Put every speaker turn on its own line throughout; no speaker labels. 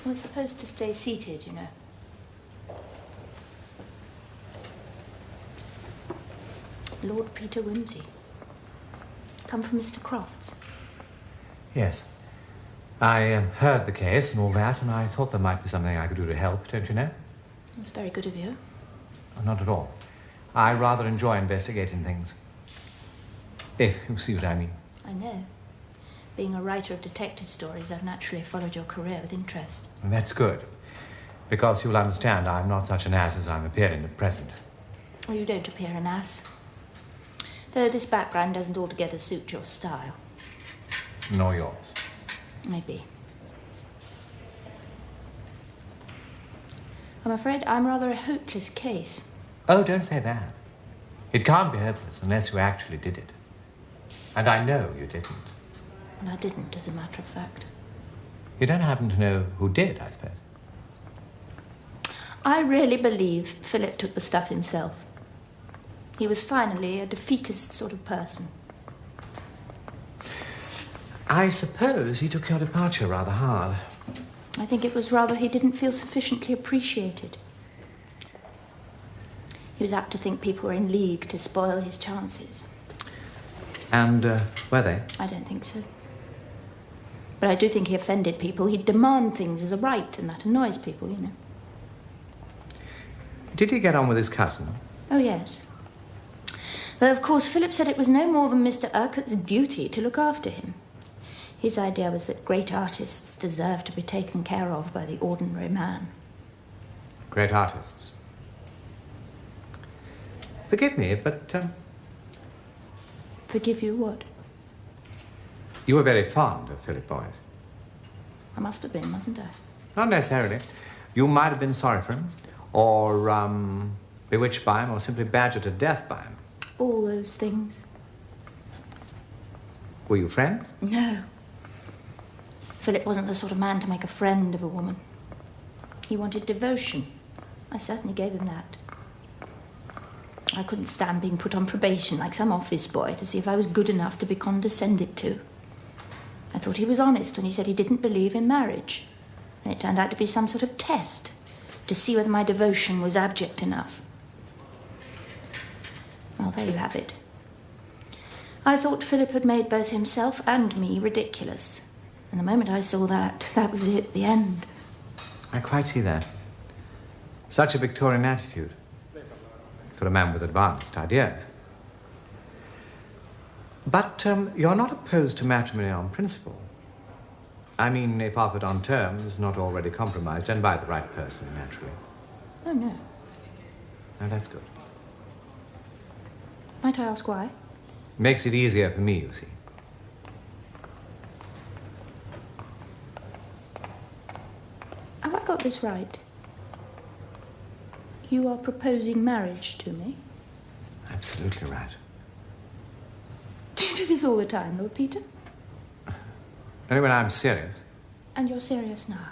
We're supposed to stay seated, you know. Lord Peter Wimsey. Come from Mr. Crofts.
Yes. I heard the case and all that, and I thought there might be something I could do to help, don't you know?
That's very good of you.
Oh, not at all. I rather enjoy investigating things. If you see what I mean.
I know. Being a writer of detective stories, I've naturally followed your career with interest.
And that's good. Because you'll understand I'm not such an ass as I'm appearing at present.
Well, you don't appear an ass. Though this background doesn't altogether suit your style.
Nor yours.
Maybe. I'm afraid I'm rather a hopeless case.
Oh, don't say that. It can't be hopeless unless you actually did it. And I know you didn't.
And I didn't, as a matter of fact.
You don't happen to know who did, I suppose?
I really believe Philip took the stuff himself. He was finally a defeatist sort of person.
I suppose he took your departure rather hard.
I think it was rather he didn't feel sufficiently appreciated. He was apt to think people were in league to spoil his chances.
And were they?
I don't think so. But I do think he offended people. He'd demand things as a right, and that annoys people, you know.
Did he get on with his cousin?
Oh, yes. Though, of course, Philip said it was no more than Mr. Urquhart's duty to look after him. His idea was that great artists deserve to be taken care of by the ordinary man.
Great artists. Forgive me, but...
Forgive you what?
You were very fond of Philip Boyce.
I must have been, mustn't I?
Not necessarily. You might have been sorry for him, or bewitched by him, or simply badgered to death by him.
All those things.
Were you friends?
No. Philip wasn't the sort of man to make a friend of a woman. He wanted devotion. I certainly gave him that. I couldn't stand being put on probation like some office boy to see if I was good enough to be condescended to. I thought he was honest when he said he didn't believe in marriage. And it turned out to be some sort of test to see whether my devotion was abject enough. Well, there you have it. I thought Philip had made both himself and me ridiculous. And the moment I saw that, that was it, the end.
I quite see that. Such a Victorian attitude. For a man with advanced ideas. But you're not opposed to matrimony on principle. I mean, if offered on terms not already compromised, and by the right person, naturally.
Oh, no.
Now, that's good.
Might I ask why?
Makes it easier for me, you see.
Have I got this right? You are proposing marriage to me?
Absolutely right.
Do you do this all the time, Lord Peter?
Only when I'm serious.
And you're serious now?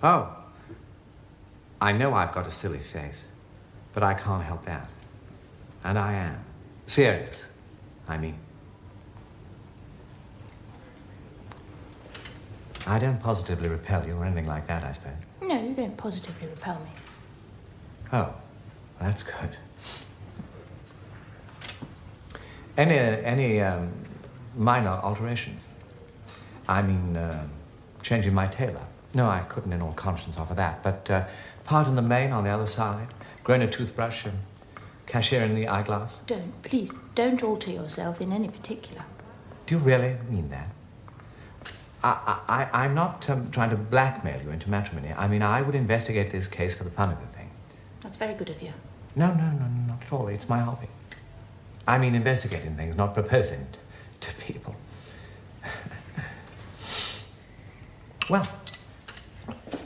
Oh. I know I've got a silly face, but I can't help that. And I am. Serious, I mean. I don't positively repel you or anything like that, I suppose.
No, you don't positively repel me.
Oh, that's good. Any minor alterations? I mean, changing my tailor. No, I couldn't in all conscience offer that. But part in the mane on the other side, growing a toothbrush, cashier in the eyeglass.
Don't, please, don't alter yourself in any particular.
Do you really mean that? I'm not trying to blackmail you into matrimony. I mean, I would investigate this case for the fun of the thing.
That's very good of you.
No, not at all. It's my hobby. I mean, investigating things, not proposing to people. Well,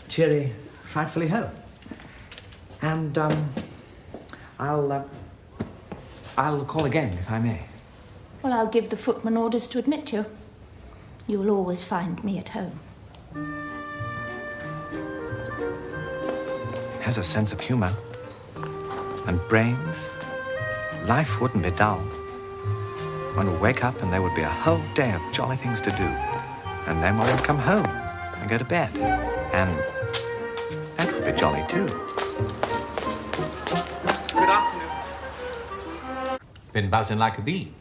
cheery, frightfully ho. And, I'll call again, if I may.
Well, I'll give the footman orders to admit you. You'll always find me at home.
Has a sense of humor. And brains. Life wouldn't be dull. One would wake up and there would be a whole day of jolly things to do. And then one would come home and go to bed. And that would be jolly too. Good afternoon. Been buzzing like a bee.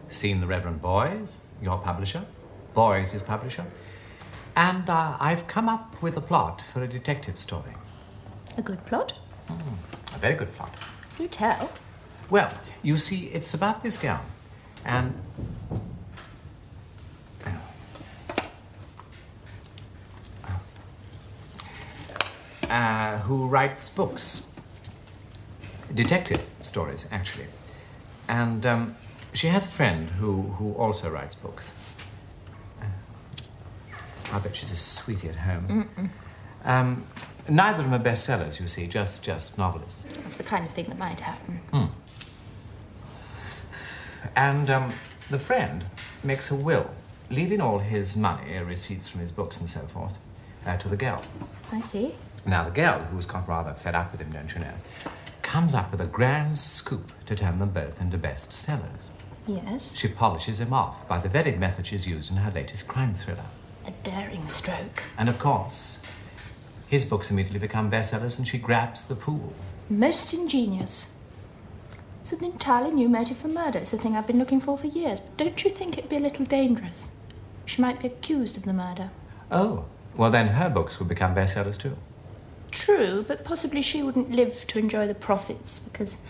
Seen the Reverend Boys, your publisher. Boys, his publisher. And I've come up with a plot for a detective story.
A good plot?
A very good plot.
Do tell.
Well, you see, it's about this gal. And... who writes books. Detective stories, actually. And she has a friend who also writes books. I bet she's a sweetie at home. Neither of them are bestsellers, you see, just novelists.
That's the kind of thing that might happen.
And the friend makes a will, leaving all his money, receipts from his books and so forth, to the girl.
I see.
Now, the girl, who's got rather fed up with him, don't you know, comes up with a grand scoop to turn them both into bestsellers.
Yes?
She polishes him off by the very method she's used in her latest crime thriller.
A daring stroke.
And, of course, his books immediately become bestsellers and she grabs the pool.
Most ingenious. It's an entirely new motive for murder. It's a thing I've been looking for years. But don't you think it'd be a little dangerous? She might be accused of the murder.
Oh, well then her books would become bestsellers too.
True, but possibly she wouldn't live to enjoy the profits, because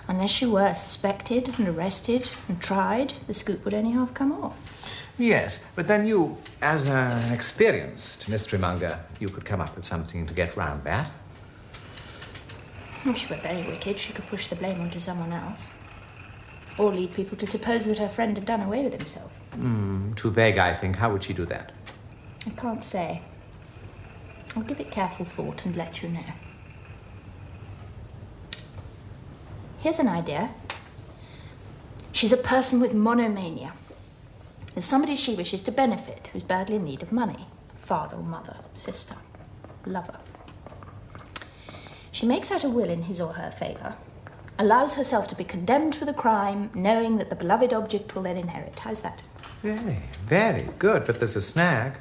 unless she were suspected and arrested and tried, the scoop would only half come off.
Yes, but then you, as an experienced mystery monger, you could come up with something to get round that.
If she were very wicked, she could push the blame onto someone else. Or lead people to suppose that her friend had done away with himself.
Too vague, I think. How would she do that?
I can't say. I'll give it careful thought and let you know. Here's an idea. She's a person with monomania. There's somebody she wishes to benefit who's badly in need of money. Father or mother, sister, lover. She makes out a will in his or her favour, allows herself to be condemned for the crime, knowing that the beloved object will then inherit. How's that?
Very, very good, but there's a snag.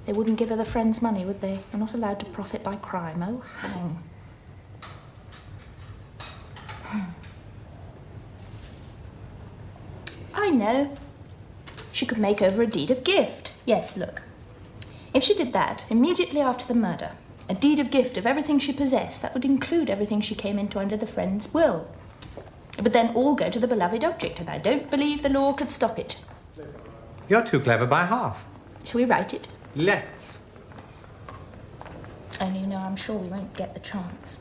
They wouldn't give her the friend's money, would they? They're not allowed to profit by crime. Oh, hang. I know. She could make over a deed of gift. Yes, look. If she did that immediately after the murder, a deed of gift of everything she possessed, that would include everything she came into under the friend's will. It would then all go to the beloved object, and I don't believe the law could stop it.
You're too clever by half.
Shall we write it?
Let's.
Only, you know, I'm sure we won't get the chance.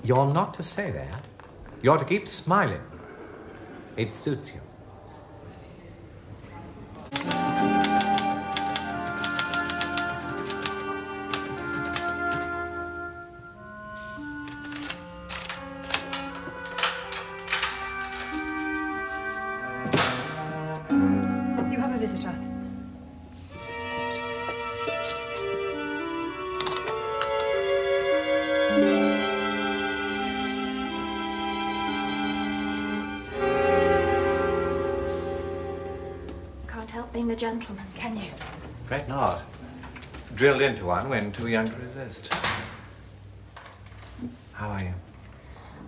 You're not to say that. You're to keep smiling. It suits you.
You have a visitor.
Can't help being a gentleman, can you?
Afraid not. Drilled into one when too young to resist. How are you?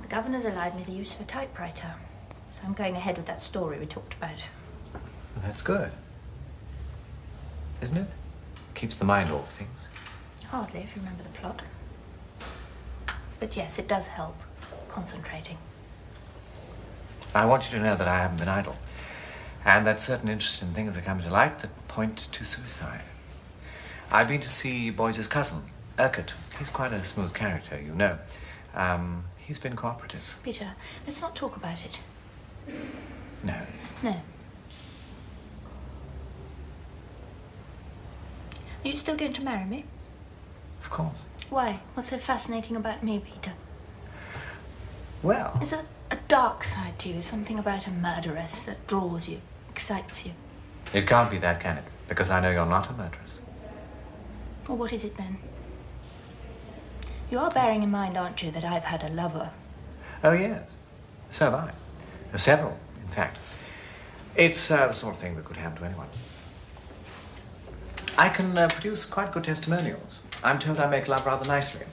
The governor's allowed me the use of a typewriter, so I'm going ahead with that story we talked about.
Well, that's good. Isn't it? Keeps the mind off things.
Hardly, if you remember the plot. But yes, it does help. Concentrating.
I want you to know that I haven't been idle. And that certain interesting things are coming to light that point to suicide. I've been to see Boyce's cousin, Urquhart. He's quite a smooth character, you know. He's been cooperative.
Peter, let's not talk about it.
No.
No. Are you still going to marry me?
Of course.
Why? What's so fascinating about me, Peter?
Well...
Is there a dark side to you? Something about a murderess that draws you, excites you?
It can't be that, can it? Because I know you're not a murderess.
Well, what is it then? You are bearing in mind, aren't you, that I've had a lover?
Oh, yes. So have I. Several, in fact. It's the sort of thing that could happen to anyone. I can produce quite good testimonials. I'm told I make love rather nicely.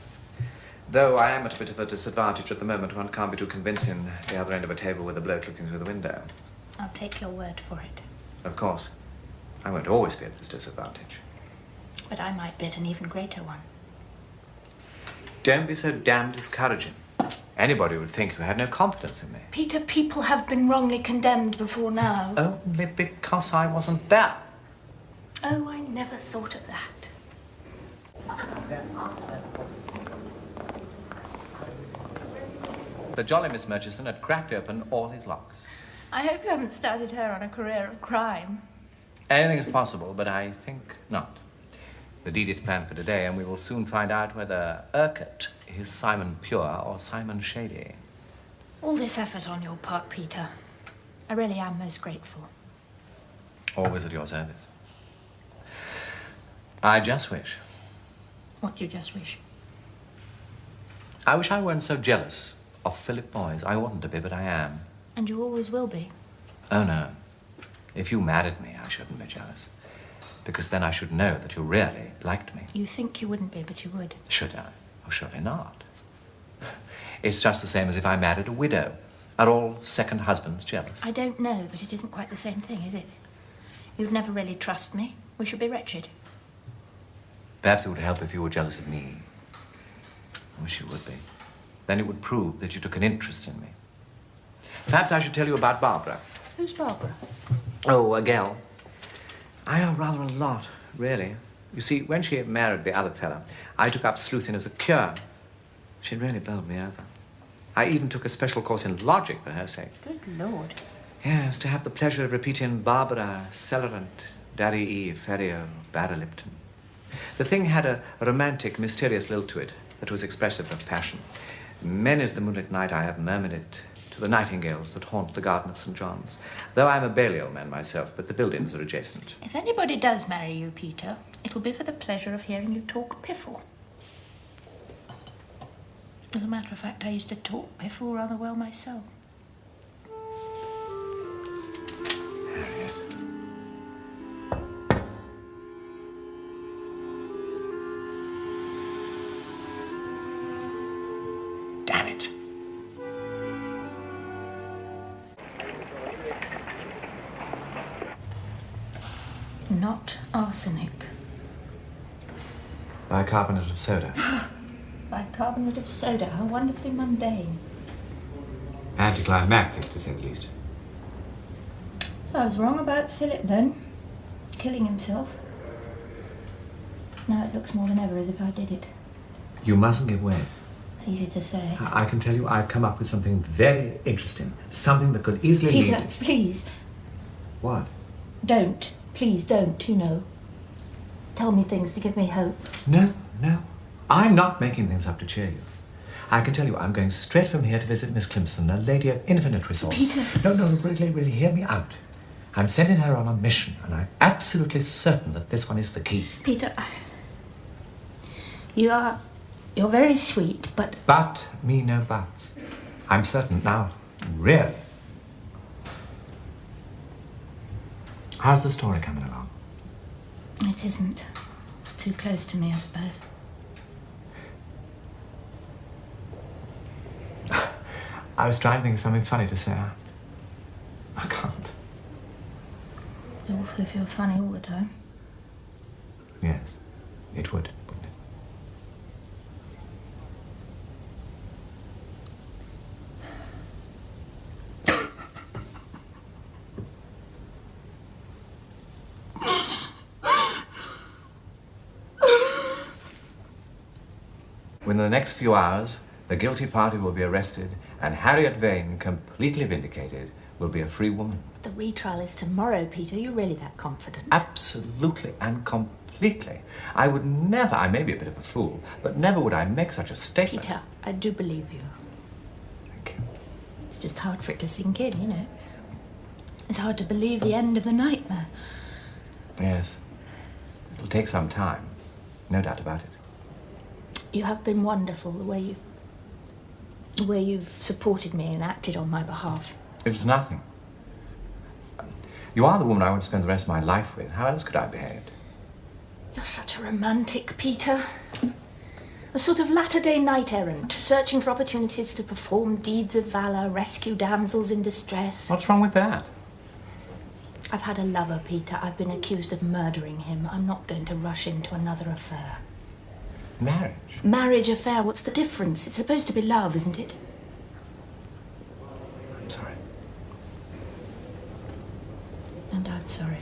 Though I am at a bit of a disadvantage at the moment. One can't be too convincing the other end of a table with a bloke looking through the window.
I'll take your word for it.
Of course. I won't always be at this disadvantage.
But I might be at an even greater one.
Don't be so damned discouraging. Anybody would think you had no confidence in me.
Peter, people have been wrongly condemned before now.
Only because I wasn't there.
Oh, I never thought of that.
The jolly Miss Murchison had cracked open all his locks.
I hope you haven't started her on a career of crime.
Anything is possible, but I think not. The deed is planned for today, and we will soon find out whether Urquhart is Simon Pure or Simon Shady.
All this effort on your part, Peter. I really am most grateful.
Always at your service. I just wish.
What do you just wish?
I wish I weren't so jealous of Philip Boys. I oughtn't to be, but I am.
And you always will be.
Oh, no. If you married me, I shouldn't be jealous. Because then I should know that you really liked me.
You think you wouldn't be, but you would.
Should I? Oh, surely not. It's just the same as if I married a widow. Are all second husbands jealous?
I don't know, but it isn't quite the same thing, is it? You'd never really trust me. We should be wretched.
Perhaps it would help if you were jealous of me. I wish you would be. Then it would prove that you took an interest in me. Perhaps I should tell you about Barbara.
Who's Barbara?
Oh, a gal. I owe rather a lot, really. You see, when she married the other fella, I took up sleuthing as a cure. She really bowled me over. I even took a special course in logic for her sake.
Good Lord.
Yes, to have the pleasure of repeating Barbara, Celerant, Daddy Eve, Ferrio, Barra Lipton. The thing had a romantic, mysterious lilt to it that was expressive of passion. Many's the moonlit night I have murmured it to the nightingales that haunt the garden of St. John's. Though I'm a Balliol man myself, but the buildings are adjacent.
If anybody does marry you, Peter, it will be for the pleasure of hearing you talk piffle. As a matter of fact, I used to talk piffle rather well myself.
Harriet. Damn it.
Not arsenic.
Bicarbonate of soda.
Bicarbonate of soda, how wonderfully mundane.
Anticlimactic, to say the least.
So I was wrong about Philip then, killing himself. Now it looks more than ever as if I did it.
You mustn't give way.
It's easy to say.
I can tell you I've come up with something very interesting. Something that could easily
Peter,
lead...
please,
What?
don't. Please don't, you know. Tell me things to give me hope.
No, no. I'm not making things up to cheer you. I can tell you I'm going straight from here to visit Miss Clemson, a lady of infinite resource.
Peter.
No, really, hear me out. I'm sending her on a mission, and I'm absolutely certain that this one is the key.
Peter, you're very sweet, but...
But me no buts. I'm certain now, really. How's the story coming along?
It isn't. It's too close to me, I suppose.
I was trying to think of something funny to say. I can't.
It'd be awful if you were funny all the time.
Yes, it would, wouldn't it? Within the next few hours, the guilty party will be arrested, and Harriet Vane, completely vindicated, will be a free woman.
The retrial is tomorrow, Peter. You're really that confident?
Absolutely and completely. I would never, I may be a bit of a fool, but never would I make such a statement.
Peter, I do believe you.
Thank you.
It's just hard for it to sink in, you know. It's hard to believe the end of the nightmare.
Yes. It'll take some time. No doubt about it.
You have been wonderful, the way you've supported me and acted on my behalf.
It was nothing. You are the woman I want to spend the rest of my life with. How else could I have behaved?
You're such a romantic, Peter. A sort of latter-day knight-errant, searching for opportunities to perform deeds of valour, rescue damsels in distress.
What's wrong with that?
I've had a lover, Peter. I've been accused of murdering him. I'm not going to rush into another affair.
Marriage?
Marriage affair, what's the difference? It's supposed to be love, isn't it?
I'm sorry.
And I'm sorry.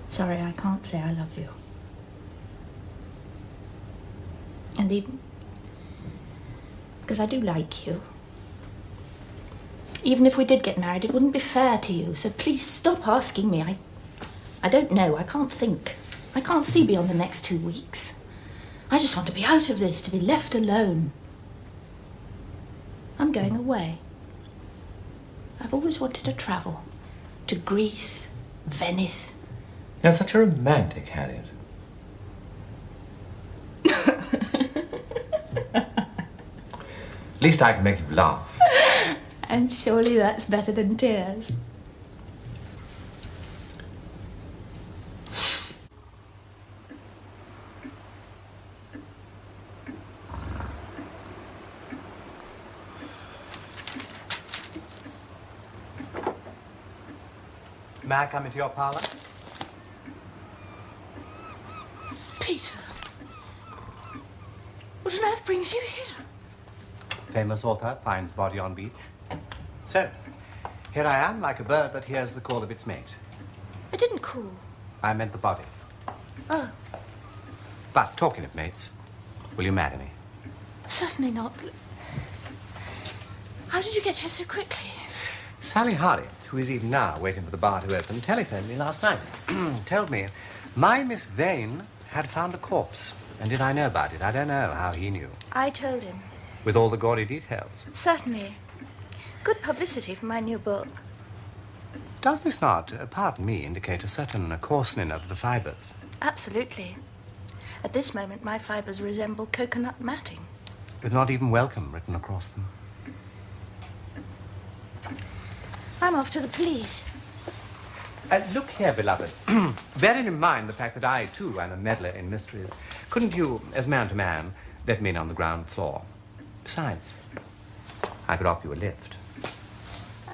Sorry, I can't say I love you. And even because I do like you. Even if we did get married, it wouldn't be fair to you. So please stop asking me. I don't know. I can't think. I can't see beyond the next 2 weeks. I just want to be out of this, to be left alone. I'm going away. I've always wanted to travel. To Greece, Venice.
You're such a romantic, Harriet. At least I can make you laugh.
And surely that's better than tears.
May I come into your parlour?
Peter, what on earth brings you here?
Famous author finds body on beach. So, here I am, like a bird that hears the call of its mate.
I didn't call.
I meant the body.
Oh,
But, talking of mates, will you marry me?
certainly not. How did you get here so quickly?
Sally Harriet, who is even now waiting for the bar to open, telephoned me last night. Told me my Miss Vane had found a corpse. And did I know about it? I don't know how he knew.
I told him.
With all the gory details.
Certainly. Good publicity for my new book.
Does this not, pardon me, indicate a certain coarsening of the fibres?
Absolutely. At this moment, my fibres resemble coconut matting.
With not even welcome written across them.
I'm off to the police.
Look here, beloved. Bearing in mind the fact that I, too, am a meddler in mysteries, couldn't you, as man to man, let me in on the ground floor? Besides, I could offer you a lift.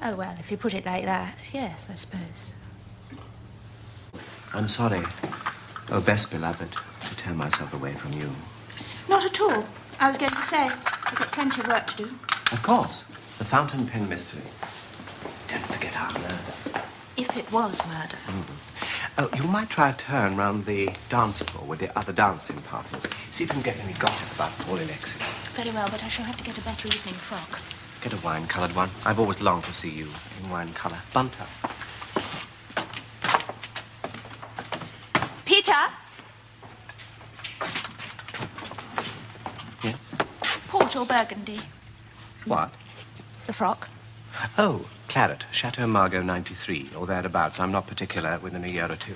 Oh, well, if you put it like that, yes, I suppose.
I'm sorry, oh best beloved, to tear myself away from you.
Not at all. I was going to say, I've got plenty of work to do.
Of course, the fountain pen mystery. Don't forget our murder.
If it was murder.
Oh, you might try a turn round the dance floor with the other dancing partners. See if you can get any gossip about Paul Alexis.
Very well, but I shall have to get a better evening frock.
Get a wine-coloured one. I've always longed to see you in wine colour. Bunter.
Peter!
Yes?
Port or burgundy?
What?
The frock.
Oh, claret. Chateau Margaux 93, or thereabouts. I'm not particular, within a year or two.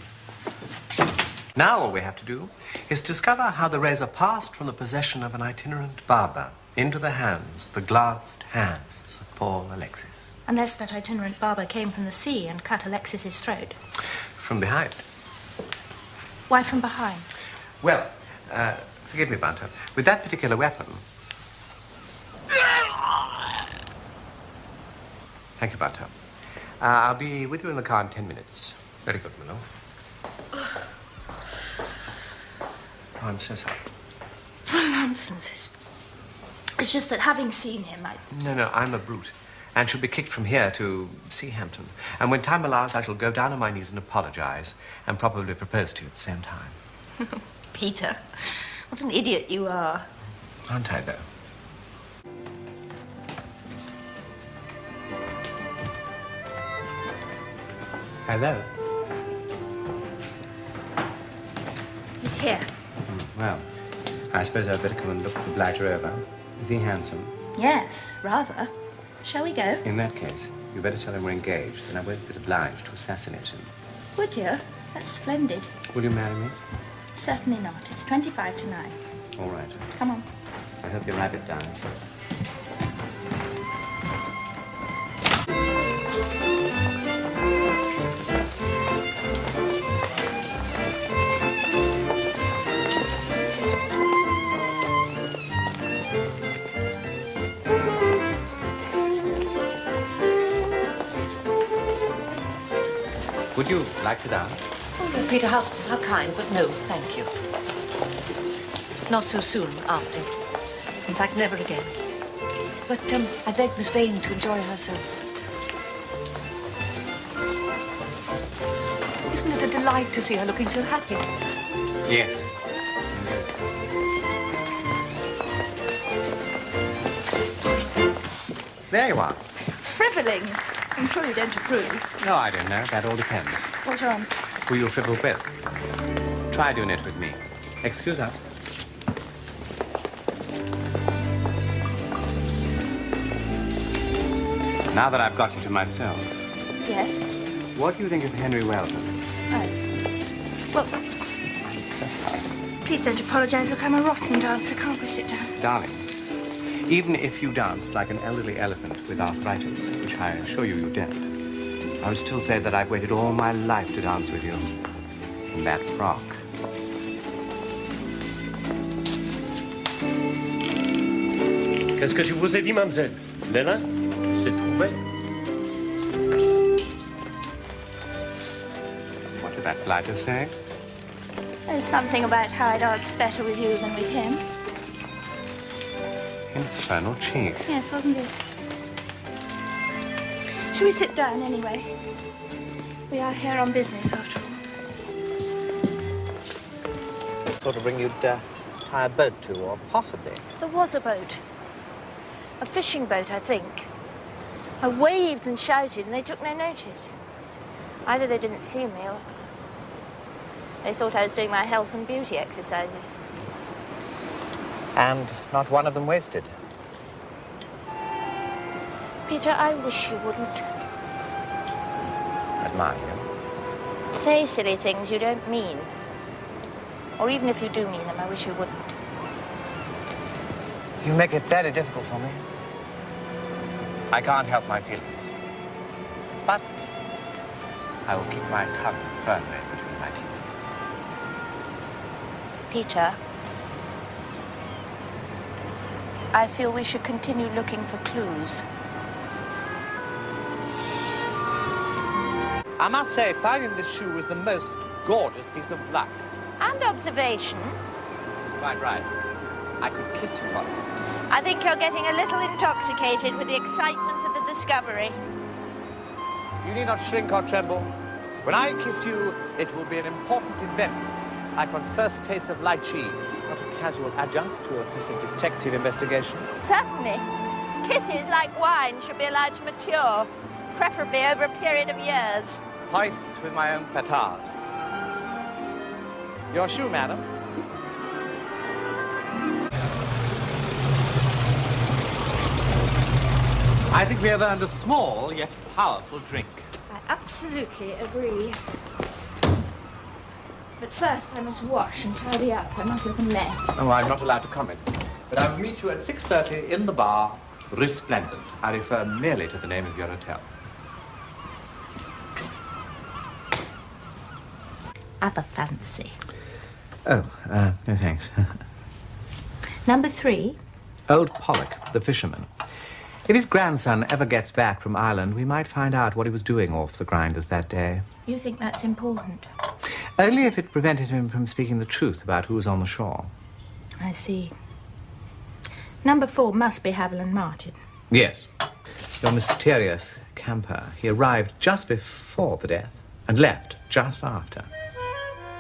Now all we have to do is discover how the razor passed from the possession of an itinerant barber into the hands, the gloved hands of Paul Alexis.
Unless that itinerant barber came from the sea and cut Alexis's throat.
From behind.
Why from behind?
Well, forgive me, Bunter. With that particular weapon... Thank you, Bunter. I'll be with you in the car in 10 minutes. Very good, Willow. Oh, I'm so sorry.
Nonsense. It's just that having seen him,
No, I'm a brute. And shall be kicked from here to Seahampton. And when time allows, I shall go down on my knees and apologize, and probably propose to you at the same time.
Peter, what an idiot you are.
Aren't I, though? Hello.
He's here.
Well, I suppose I'd better come and look the blighter over. Is he handsome?
Yes, rather. Shall we go?
In that case, you better tell him we're engaged, and I won't be obliged to assassinate him.
Would you? That's splendid.
Will you marry me?
Certainly not. It's 25 to 9.
All right.
Come on.
I hope your rabbit dance. Would you like to dance?
Oh, no, Peter, how kind, but no, thank you. Not so soon after. In fact, never again. But I begged Miss Vane to enjoy herself. Isn't it a delight to see her looking so happy?
Yes. There you are.
Frivoling. I'm sure you don't approve.
No, I don't know. That all depends.
What on?
Who you frivol with. Try doing it with me. Excuse us. Now that I've got you to myself,
Yes?
what do you think of Henry Weldon?
Oh. Well,
So sorry.
please don't apologise. Look, I'm a rotten dancer. Can't we sit down?
Darling, even if you danced like an elderly elephant with arthritis, which I assure you don't, I would still say that I've waited all my life to dance with you. In that frock.
Qu'est-ce que je vous ai dit, mademoiselle? Nella, c'est trouvé.
What did that blighter say?
There's something about how I dance better with you than with him.
Infernal cheek.
Yes, wasn't it? Shall we sit down anyway? We are here on business, after all.
Sort of ring you'd tie a boat to, or possibly.
There was a boat. A fishing boat, I think. I waved and shouted, and they took no notice. Either they didn't see me, or they thought I was doing my health and beauty exercises.
And not one of them wasted.
Peter, I wish you wouldn't.
Admire you.
Say silly things you don't mean. Or even if you do mean them, I wish you wouldn't.
You make it very difficult for me. I can't help my feelings. But I will keep my tongue firmly between my teeth.
Peter, I feel we should continue looking for clues.
I must say, finding this shoe was the most gorgeous piece of luck.
And observation.
Quite right. I could kiss you for it.
I think you're getting a little intoxicated with the excitement of the discovery.
You need not shrink or tremble. When I kiss you, it will be an important event, like one's first taste of lychee, not a casual adjunct to a piece of detective investigation.
Certainly. Kisses, like wine, should be allowed to mature, preferably over a period of years.
Hoist with my own petard. Your shoe, madam. I think we have earned a small yet powerful drink.
I absolutely agree. But first I must wash and tidy up. I must look a mess.
Oh, I'm not allowed to comment. But I will meet you at 6:30 in the bar, Resplendent. I refer merely to the name of your hotel.
Have a fancy.
Oh, no thanks.
Number 3.
Old Pollock, the fisherman. If his grandson ever gets back from Ireland, we might find out what he was doing off the grinders that day.
You think that's important?
Only if it prevented him from speaking the truth about who was on the shore.
I see. Number 4 must be Haviland Martin.
Yes. Your mysterious camper. He arrived just before the death and left just after.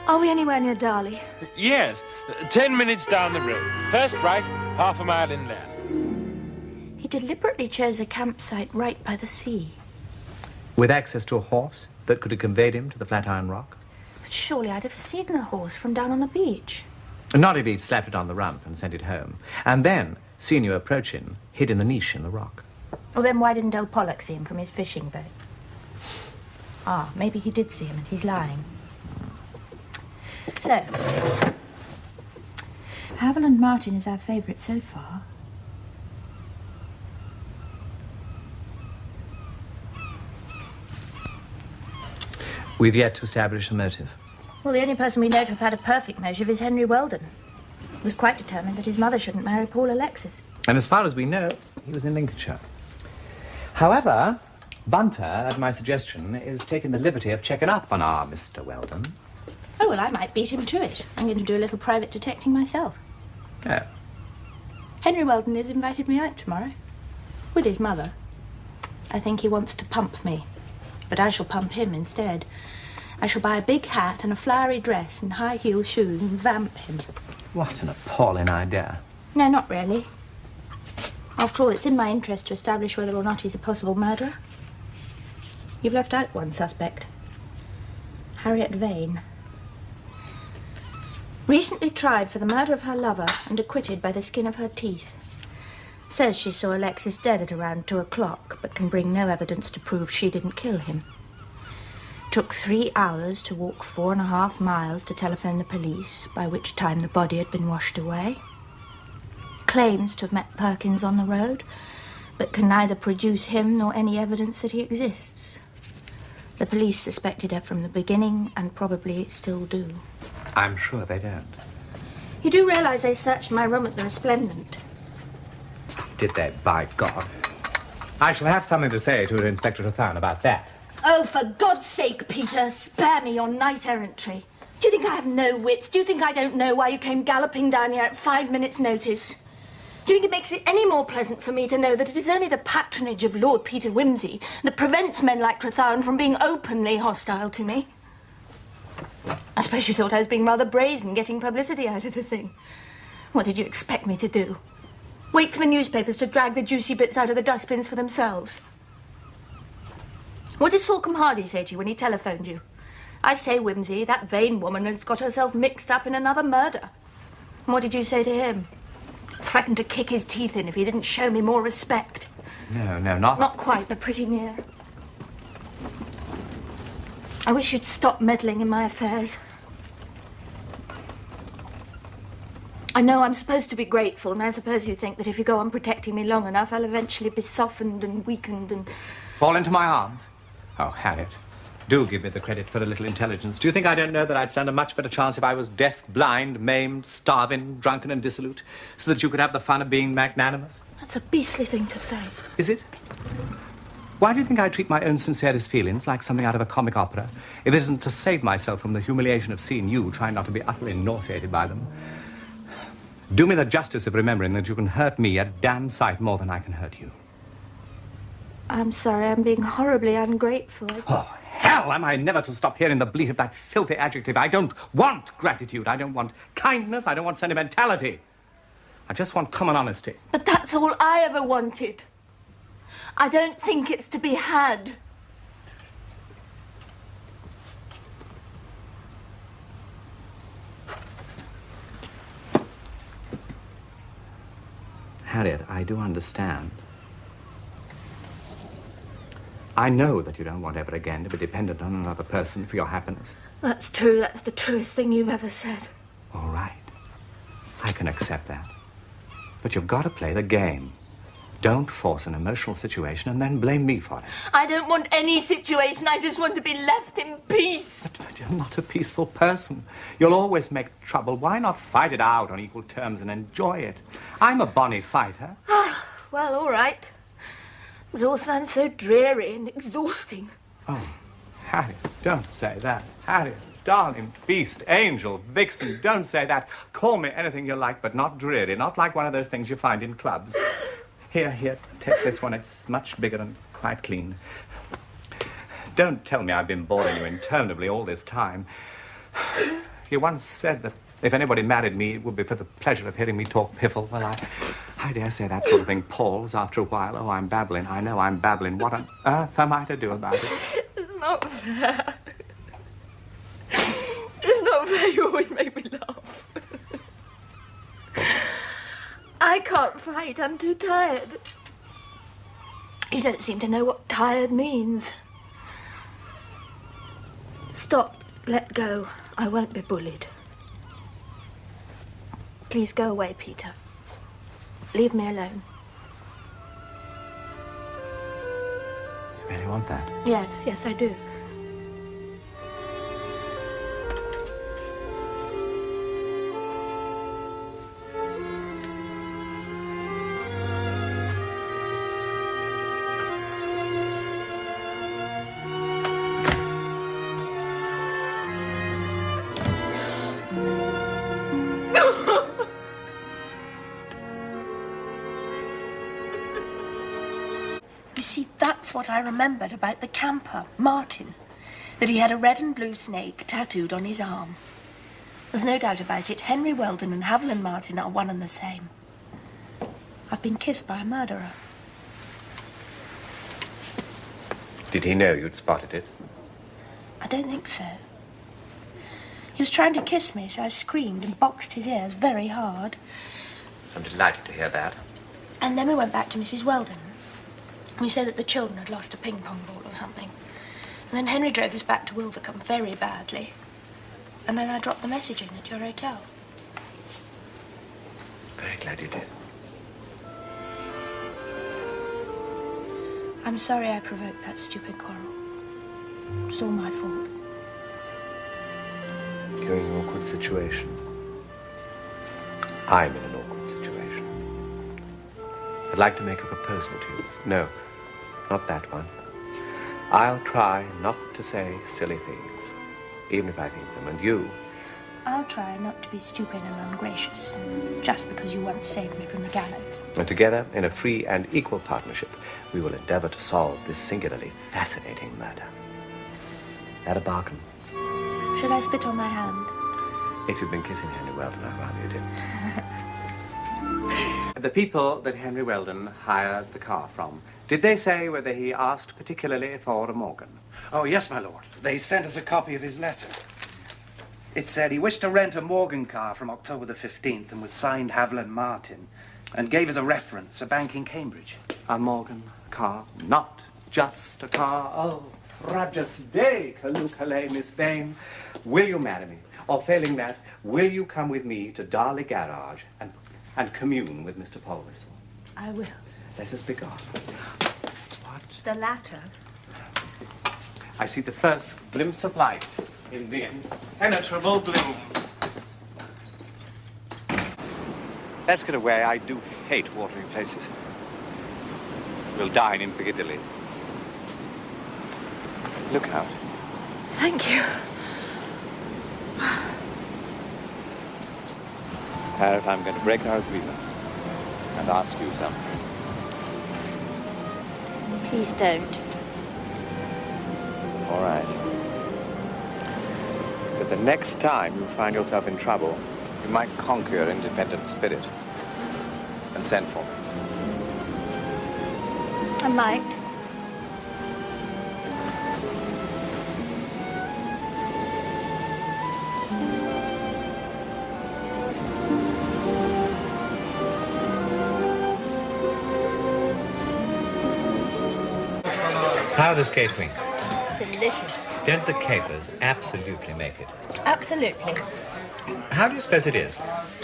Are we anywhere near Darley?
Yes, 10 minutes down the road. First right, half a mile inland.
He deliberately chose a campsite right by the sea.
With access to a horse that could have conveyed him to the Flatiron Rock?
But surely I'd have seen the horse from down on the beach.
Not if he'd slapped it on the rump and sent it home. And then, seeing you approaching, hid in the niche in the rock.
Well, then why didn't old Pollock see him from his fishing boat? Ah, maybe he did see him and he's lying. So, Haviland Martin is our favourite so far.
We've yet to establish a motive.
Well, the only person we know to have had a perfect motive is Henry Weldon. He was quite determined that his mother shouldn't marry Paul Alexis.
And as far as we know, he was in Lincolnshire. However, Bunter, at my suggestion, is taking the liberty of checking up on our Mr. Weldon.
Oh, well, I might beat him to it. I'm going to do a little private detecting myself.
Oh.
Henry Weldon has invited me out tomorrow. With his mother. I think he wants to pump me. But I shall pump him instead. I shall buy a big hat and a flowery dress and high-heel shoes and vamp him.
What an appalling idea.
No, not really. After all, it's in my interest to establish whether or not he's a possible murderer. You've left out one suspect. Harriet Vane. Recently tried for the murder of her lover and acquitted by the skin of her teeth. Says she saw Alexis dead at around 2 o'clock, but can bring no evidence to prove she didn't kill him. Took 3 hours to walk 4.5 miles to telephone the police, by which time the body had been washed away. Claims to have met Perkins on the road, but can neither produce him nor any evidence that he exists. The police suspected her from the beginning, and probably still do.
I'm sure they don't.
You do realise they searched my room at the Resplendent?
Did they, by God? I shall have something to say to Inspector Rathan about that.
Oh, for God's sake, Peter, spare me your knight errantry. Do you think I have no wits? Do you think I don't know why you came galloping down here at 5 minutes' notice? Do you think it makes it any more pleasant for me to know that it is only the patronage of Lord Peter Wimsey that prevents men like Rathan from being openly hostile to me? I suppose you thought I was being rather brazen, getting publicity out of the thing. What did you expect me to do? Wait for the newspapers to drag the juicy bits out of the dustbins for themselves? What did Salcombe Hardy say to you when he telephoned you? I say, Wimsey, that Vane woman has got herself mixed up in another murder. And what did you say to him? Threatened to kick his teeth in if he didn't show me more respect.
No, not...
Not quite, but pretty near. I wish you'd stop meddling in my affairs. I know I'm supposed to be grateful, and I suppose you think that if you go on protecting me long enough, I'll eventually be softened and weakened and...
Fall into my arms? Oh, Harriet, do give me the credit for a little intelligence. Do you think I don't know that I'd stand a much better chance if I was deaf, blind, maimed, starving, drunken and dissolute, so that you could have the fun of being magnanimous?
That's a beastly thing to say.
Is it? Why do you think I treat my own sincerest feelings like something out of a comic opera, if it isn't to save myself from the humiliation of seeing you try not to be utterly nauseated by them? Do me the justice of remembering that you can hurt me a damn sight more than I can hurt you.
I'm sorry, I'm being horribly ungrateful.
Oh, hell, am I never to stop hearing the bleat of that filthy adjective? I don't want gratitude. I don't want kindness. I don't want sentimentality. I just want common honesty.
But that's all I ever wanted. I don't think it's to be had.
Harriet, I do understand. I know that you don't want ever again to be dependent on another person for your happiness.
That's true. That's the truest thing you've ever said.
All right. I can accept that. But you've got to play the game. Don't force an emotional situation and then blame me for it.
I don't want any situation. I just want to be left in peace.
But you're not a peaceful person. You'll always make trouble. Why not fight it out on equal terms and enjoy it? I'm a bonny fighter.
Well, all right. But it all sounds so dreary and exhausting.
Oh, Harriet, don't say that. Harriet, darling, beast, angel, vixen, don't say that. Call me anything you like, but not dreary, not like one of those things you find in clubs. Here, take this one. It's much bigger and quite clean. Don't tell me I've been boring you interminably all this time. You once said that if anybody married me, it would be for the pleasure of hearing me talk piffle. Well, I dare say that sort of thing palls after a while. Oh, I'm babbling. I know I'm babbling. What on earth am I to do about it?
It's not fair. It's not fair. You always make me laugh. I can't fight. I'm too tired. You don't seem to know what tired means. Stop. Let go. I won't be bullied. Please go away, Peter. Leave me alone.
You really want that?
Yes, I do.
see, that's what I remembered about the camper, Martin. That he had a red and blue snake tattooed on his arm. There's no doubt about it. Henry Weldon and Haviland Martin are one and the same. I've been kissed by a murderer.
Did he know you'd spotted it?
I don't think so. He was trying to kiss me, so I screamed and boxed his ears very hard.
I'm delighted to hear that.
And then we went back to Mrs. Weldon. We said that the children had lost a ping-pong ball or something. And then Henry drove us back to Wilvercombe very badly. And then I dropped the message in at your hotel.
Very glad you did.
I'm sorry I provoked that stupid quarrel. It's all my fault.
You're in an awkward situation. I'm in an awkward situation. I'd like to make a proposal to you. No, not that one. I'll try not to say silly things, even if I think them. And you?
I'll try not to be stupid and ungracious, just because you once saved me from the gallows.
And together, in a free and equal partnership, we will endeavor to solve this singularly fascinating murder. That a bargain?
Should I spit on my hand?
If you've been kissing Henry Weldon, I'd rather you didn't. The people that Henry Weldon hired the car from, did they say whether he asked particularly for a Morgan?
Oh, yes, my lord. They sent us a copy of his letter. It said he wished to rent a Morgan car from October the 15th and was signed Haviland Martin and gave us a reference, a bank in Cambridge.
A Morgan car, not just a car. Oh, frabjous day, Kalukale, Miss Vane. Will you marry me? Or failing that, will you come with me to Darley Garage and commune with Mr. Polwhistle?
I will.
Let us be gone. What?
The latter.
I see the first glimpse of light in the impenetrable gloom. Let's get away. I do hate watering places. We'll dine in Piccadilly. Look out.
Thank you.
Harriet, I'm going to break our agreement and ask you something.
Please don't.
All right. But the next time you find yourself in trouble, you might conquer your independent spirit and send for me.
I might.
How the skate wing?
Delicious.
Don't the capers absolutely make it?
Absolutely.
How do you suppose it is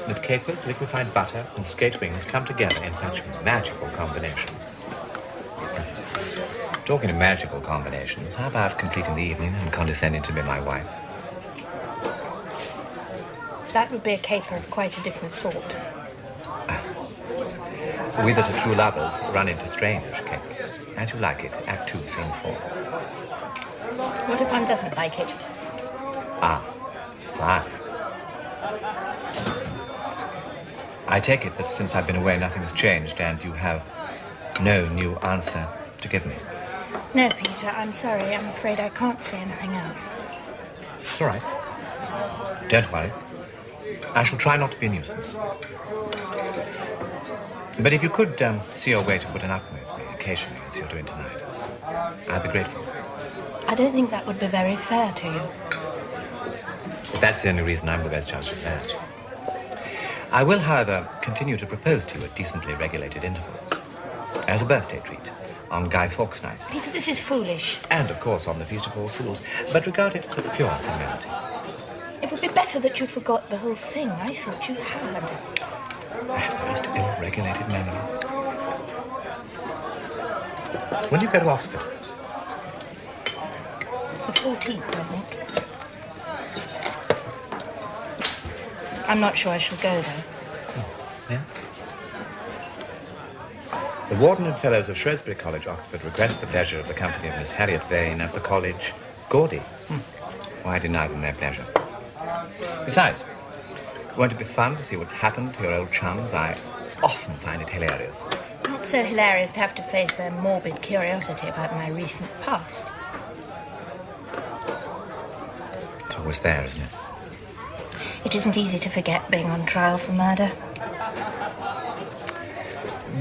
that capers, liquefied butter, and skate wings come together in such magical combinations? Talking of magical combinations, how about completing the evening and condescending to be my wife?
That would be a caper of quite a different sort.
We that are true lovers run into strange capers. As you like it, Act 2, Scene 4.
What if one doesn't like it?
Ah, fine. I take it that since I've been away, nothing has changed, and you have no new answer to give me.
No, Peter, I'm sorry. I'm afraid I can't say anything else.
It's all right. Don't worry. I shall try not to be a nuisance. But if you could see your way to put an up with me occasionally, as you're doing tonight, I'd be grateful.
I don't think that would be very fair to you.
But that's the only reason I'm the best judge of that. I will, however, continue to propose to you at decently regulated intervals. As a birthday treat, on Guy Fawkes Night.
Peter, this is foolish.
And, of course, on the Feast of All Fools. But regard it as a pure formality.
It would be better that you forgot the whole thing. I thought you had.
I have the most ill-regulated memory. When do you go to Oxford?
The 14th, I think. I'm not sure I shall go, though.
Yeah? The Warden and Fellows of Shrewsbury College, Oxford, request the pleasure of the company of Miss Harriet Vane at the college. Gaudy. Why deny them their pleasure? Besides, won't it be fun to see what's happened to your old chums? I often find it hilarious.
Not so hilarious to have to face their morbid curiosity about my recent past.
It's always there, isn't it?
It isn't easy to forget being on trial for murder.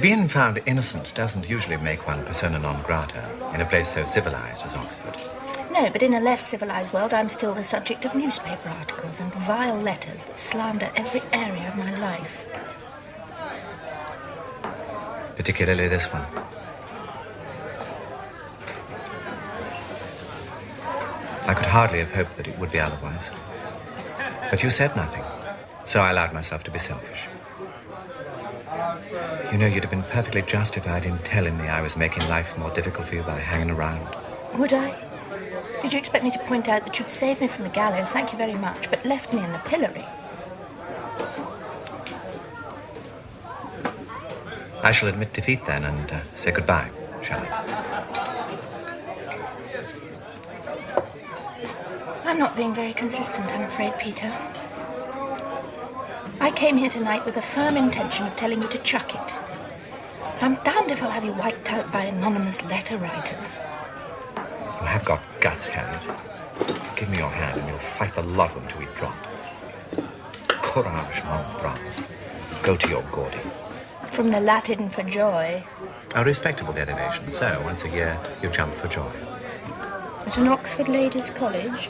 Being found innocent doesn't usually make one persona non grata in a place so civilized as Oxford.
No, but in a less civilized world, I'm still the subject of newspaper articles and vile letters that slander every area of my life.
Particularly this one. I could hardly have hoped that it would be otherwise. But you said nothing, so I allowed myself to be selfish. You know, you'd have been perfectly justified in telling me I was making life more difficult for you by hanging around.
Would I? Did you expect me to point out that you'd saved me from the gallows, thank you very much, but left me in the pillory?
I shall admit defeat then and say goodbye, shall I?
I'm not being very consistent, I'm afraid, Peter. I came here tonight with a firm intention of telling you to chuck it. But I'm damned if I'll have you wiped out by anonymous letter writers.
You have got guts, Harriet. Give me your hand and you'll fight the lot of them till we drop. Courage, mon brave. Go to your Gordy.
From the Latin for joy.
A respectable derivation, so once a year you jump for joy.
At an Oxford ladies' college.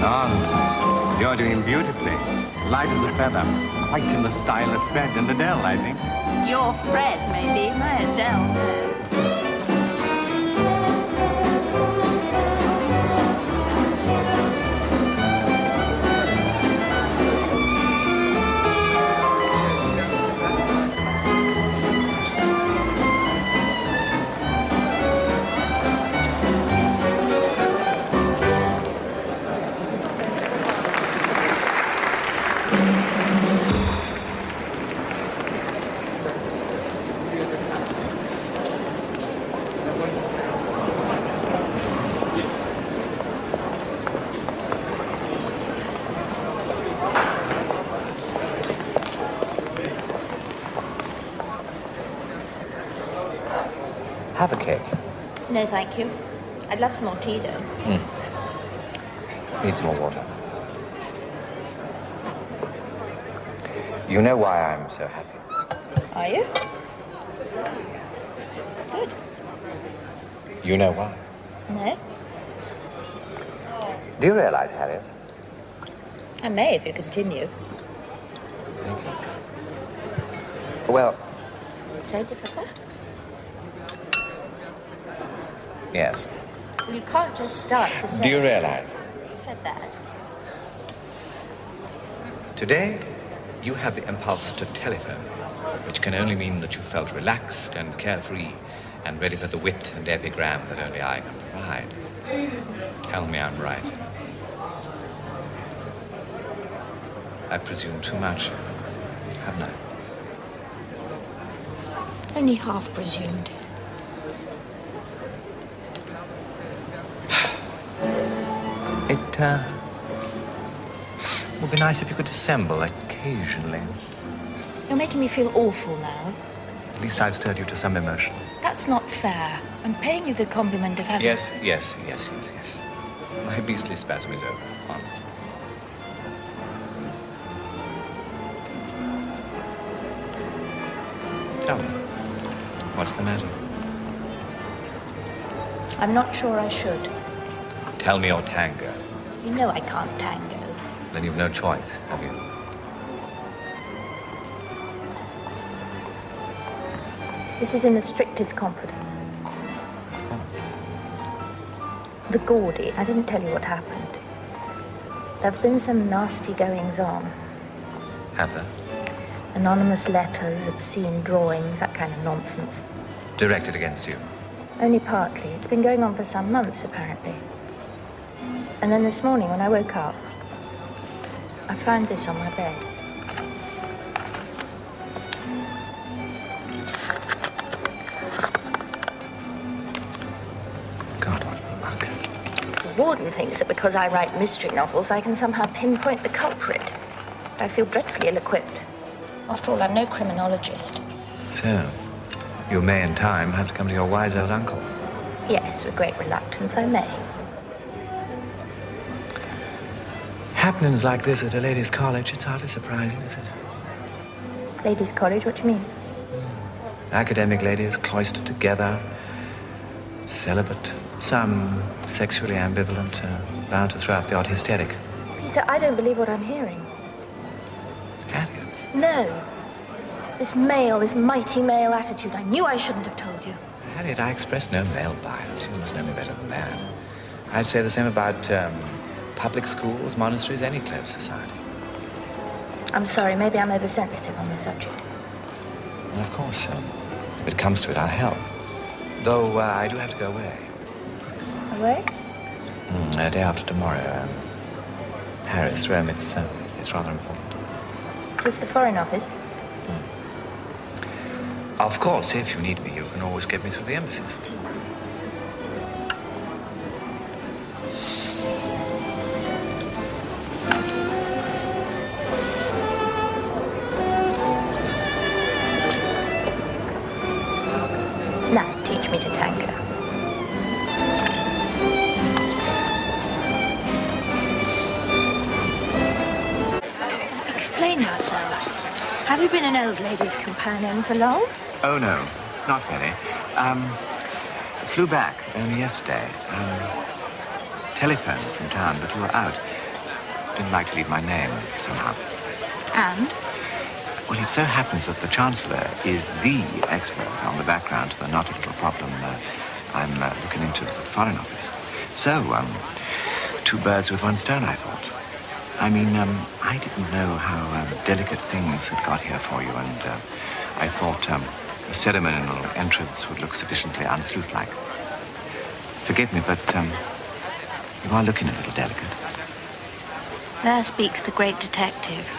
Nonsense. You're doing beautifully. Light as a feather. Quite in the style of Fred and Adele, I think.
Your Fred, maybe. My Adele, no.
Have a cake.
No, thank you. I'd love some more tea, though.
Need some more water. You know why I'm so happy?
Are you? Good.
You know why?
No?
Do you realize, Harriet?
I may if you continue.
Well,
Is it so difficult?
yes.
Well, you can't just start to say...
Do you realize?
Who said that?
Today, you had the impulse to telephone, which can only mean that you felt relaxed and carefree and ready for the wit and epigram that only I can provide. Tell me I'm right. I presume too much, haven't I?
Only half presumed.
It would be nice if you could assemble occasionally.
You're making me feel awful now.
At least I've stirred you to some emotion.
That's not fair. I'm paying you the compliment of having...
Yes. My beastly spasm is over, honestly. Tell me, what's the matter?
I'm not sure I should.
Tell me your tango.
You know I can't tango.
Then you've no choice, have you?
This is in the strictest confidence. The Gordy, I didn't tell you what happened. There have been some nasty goings-on.
Have there?
Anonymous letters, obscene drawings, that kind of nonsense.
Directed against you?
Only partly. It's been going on for some months, apparently. And then this morning, when I woke up, I found this on my bed.
God, what luck.
The warden thinks that because I write mystery novels, I can somehow pinpoint the culprit. But I feel dreadfully ill-equipped. After all, I'm no criminologist.
So, you may in time have to come to your wise old uncle.
Yes, with great reluctance, I may.
Happenings like this at a ladies' college, it's hardly surprising, is it?
Ladies' college, what do you mean?
Academic ladies cloistered together, celibate, some sexually ambivalent, bound to throw out the odd hysteric.
Peter, I don't believe what I'm hearing.
Harriet?
No. This male, this mighty male attitude, I knew I shouldn't have told you.
Harriet, I express no male bias. You must know me better than that. I'd say the same about public schools, monasteries, any closed society.
I'm sorry, maybe I'm oversensitive on the subject.
And of course, if it comes to it, I'll help. Though I do have to go away.
Away?
A day after tomorrow. Paris, Rome, it's rather important.
Is this the Foreign Office?
Of course, if you need me, you can always get me through the embassies.
Now, teach me to tango. Explain yourself. Have you been an old lady's companion for long?
Oh, no, not really. Flew back only yesterday. Telephoned from town, but you were out. Didn't like to leave my name, somehow.
And?
Well, it so happens that the Chancellor is the expert on the background to the knotty little problem I'm looking into at the Foreign Office. So, two birds with one stone, I thought. I mean, I didn't know how delicate things had got here for you, and I thought a ceremonial entrance would look sufficiently unsleuth-like. Forgive me, but you are looking a little delicate.
There speaks the great detective.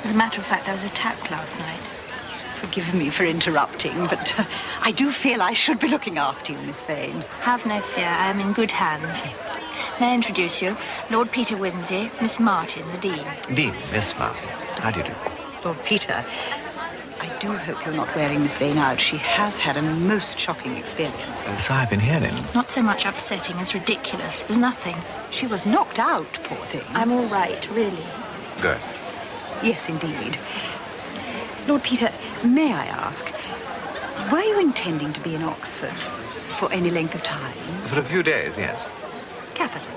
As a matter of fact, I was attacked last night.
Forgive me for interrupting, but I do feel I should be looking after you, Miss Vane.
Have no fear, I am in good hands. May I introduce you? Lord Peter Wimsey, Miss Martin, the Dean.
Dean, Miss Martin. How do you do?
Lord Peter, I do hope you're not wearing Miss Vane out. She has had a most shocking experience.
So I've been hearing.
Not so much upsetting as ridiculous. It was nothing.
She was knocked out, poor thing.
I'm all right, really.
Good.
Yes, indeed. Lord Peter, may I ask, were you intending to be in Oxford for any length of time?
For a few days, yes.
Capital.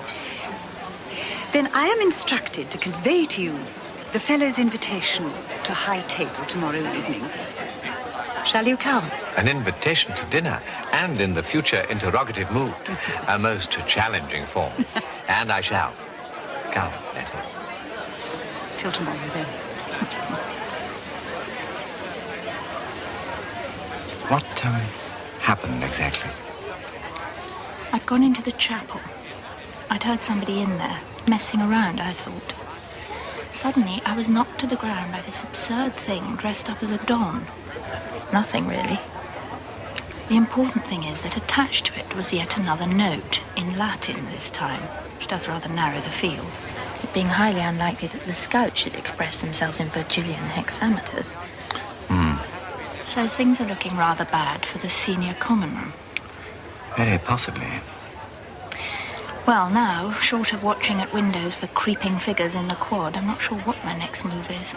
Then I am instructed to convey to you the Fellow's invitation to high table tomorrow evening. Shall you come?
An invitation to dinner, and in the future interrogative mood. A most challenging form. And I shall. Come, Letty.
Till tomorrow, then.
What happened exactly?
I'd gone into the chapel. I'd heard somebody in there, messing around, I thought. Suddenly, I was knocked to the ground by this absurd thing dressed up as a don. Nothing, really. The important thing is that attached to it was yet another note, in Latin this time, which does rather narrow the field, it being highly unlikely that the scouts should express themselves in Virgilian hexameters. So things are looking rather bad for the senior common room.
Very possibly.
Well, now, short of watching at windows for creeping figures in the quad, I'm not sure what my next move is.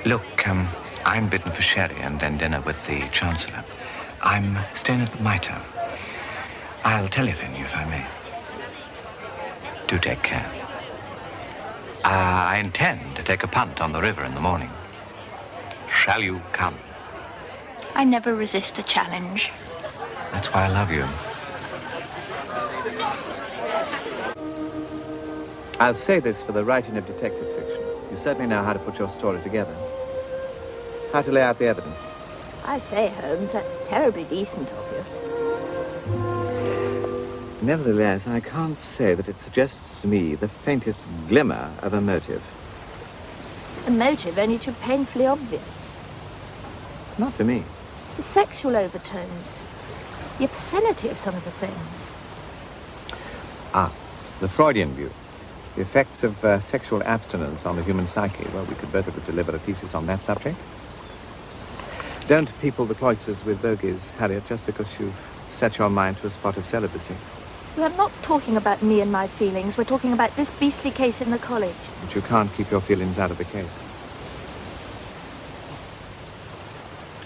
Look, I'm bidden for sherry and then dinner with the Chancellor. I'm staying at the Mitre. I'll telephone you if I may. Do take care. I intend to take a punt on the river in the morning. Shall you come?
I never resist a challenge.
That's why I love you. I'll say this for the writing of detective fiction. You certainly know how to put your story together. How to lay out the evidence.
I say, Holmes, that's terribly decent of you.
Nevertheless, I can't say that it suggests to me the faintest glimmer of a motive.
The motive only too painfully obvious.
Not to me.
The sexual overtones. The obscenity of some of the things.
Ah, the Freudian view. The effects of sexual abstinence on the human psyche. Well, we could both of us deliver a thesis on that subject. Don't people the cloisters with bogies, Harriet, just because you've set your mind to a spot of celibacy.
We are not talking about me and my feelings. We're talking about this beastly case in the college.
But you can't keep your feelings out of the case.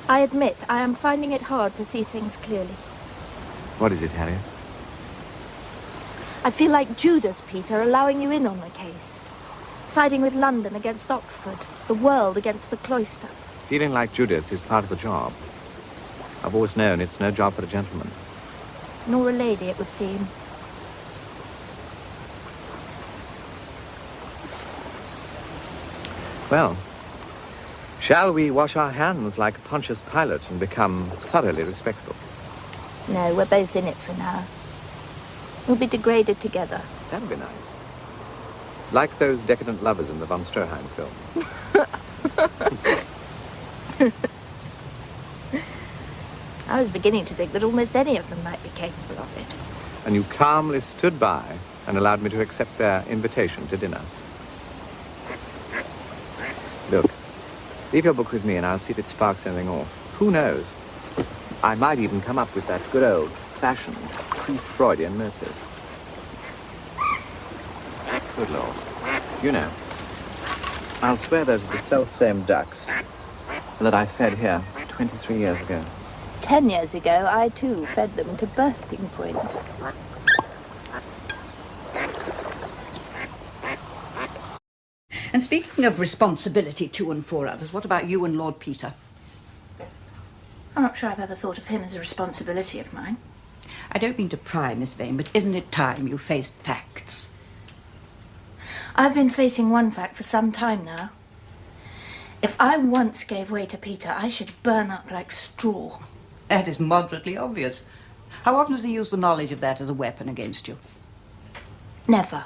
I admit I am finding it hard to see things clearly.
What is it, Harriet?
I feel like Judas, Peter, allowing you in on the case. Siding with London against Oxford, the world against the cloister.
Feeling like Judas is part of the job. I've always known it's no job for a gentleman.
Nor a lady, it would seem.
Well, shall we wash our hands like Pontius Pilate and become thoroughly respectable?
No, we're both in it for now. We'll be degraded together.
That would be nice. Like those decadent lovers in the von Stroheim film.
I was beginning to think that almost any of them might be capable of it.
And you calmly stood by and allowed me to accept their invitation to dinner. Look, leave your book with me and I'll see if it sparks anything off. Who knows? I might even come up with that good old-fashioned, pre-Freudian motive. Good Lord. You know, I'll swear those are the self-same ducks that I fed here 23 years ago.
10 years ago, I too fed them to bursting point.
And speaking of responsibility to and for others, what about you and Lord Peter?
I'm not sure I've ever thought of him as a responsibility of mine.
I don't mean to pry, Miss Vane, but isn't it time you faced facts?
I've been facing one fact for some time now. If I once gave way to Peter, I should burn up like straw.
That is moderately obvious. How often does he use the knowledge of that as a weapon against you?
Never.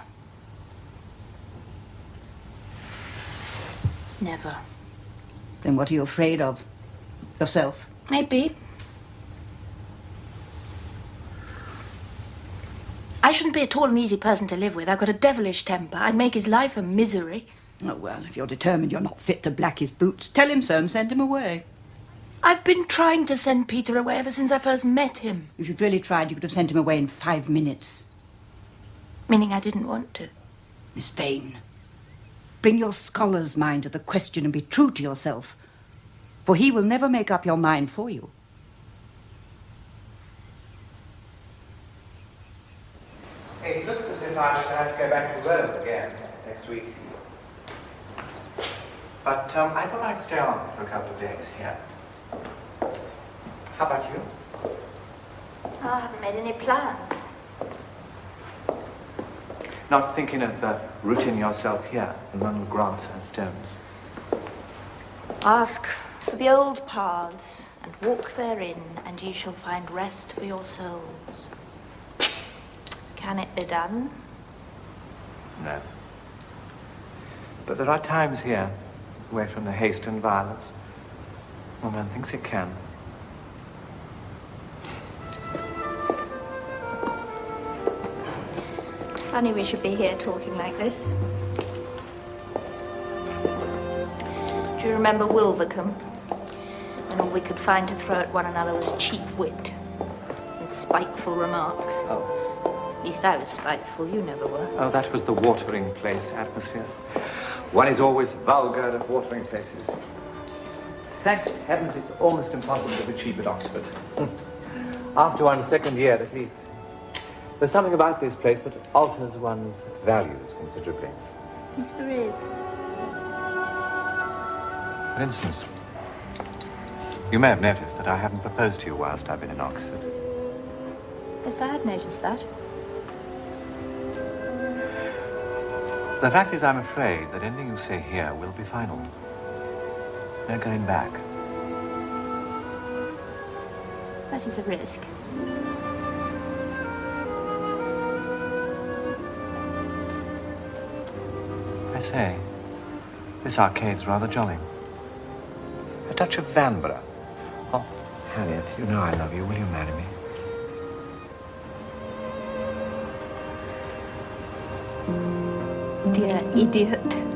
Never.
Then what are you afraid of? Yourself?
Maybe. I shouldn't be at all an easy person to live with. I've got a devilish temper. I'd make his life a misery.
Oh, well, if you're determined you're not fit to black his boots, tell him so and send him away.
I've been trying to send Peter away ever since I first met him.
If you'd really tried, you could have sent him away in 5 minutes.
Meaning I didn't want to.
Miss Vane, bring your scholar's mind to the question and be true to yourself. For he will never make up your mind for you.
It looks as if I should have to go back to Rome again next week. But I thought I'd stay on for a couple of days here. How about you?
I haven't made any plans.
Not thinking of rooting yourself here among the grass and stones.
Ask for the old paths and walk therein, and ye shall find rest for your souls. Can it be done?
No. But there are times here, away from the haste and violence, when one thinks it can.
Funny we should be here talking like this. Do you remember Wilvercombe? When all we could find to throw at one another was cheap wit and spiteful remarks.
Oh.
At least I was spiteful, you never were.
Oh, that was the watering place atmosphere. One is always vulgar at watering places. Thank heavens it's almost impossible to be cheap at Oxford. After one's second year, at least. There's something about this place that alters one's values considerably.
Yes, there is.
For instance, you may have noticed that I haven't proposed to you whilst I've been in Oxford.
Yes, I had noticed that.
The fact is, I'm afraid that anything you say here will be final. No going back.
That is a risk.
I say, this arcade's rather jolly. A touch of Vanbrugh. Oh, Harriet, you know I love you. Will you marry me?
Dear idiot.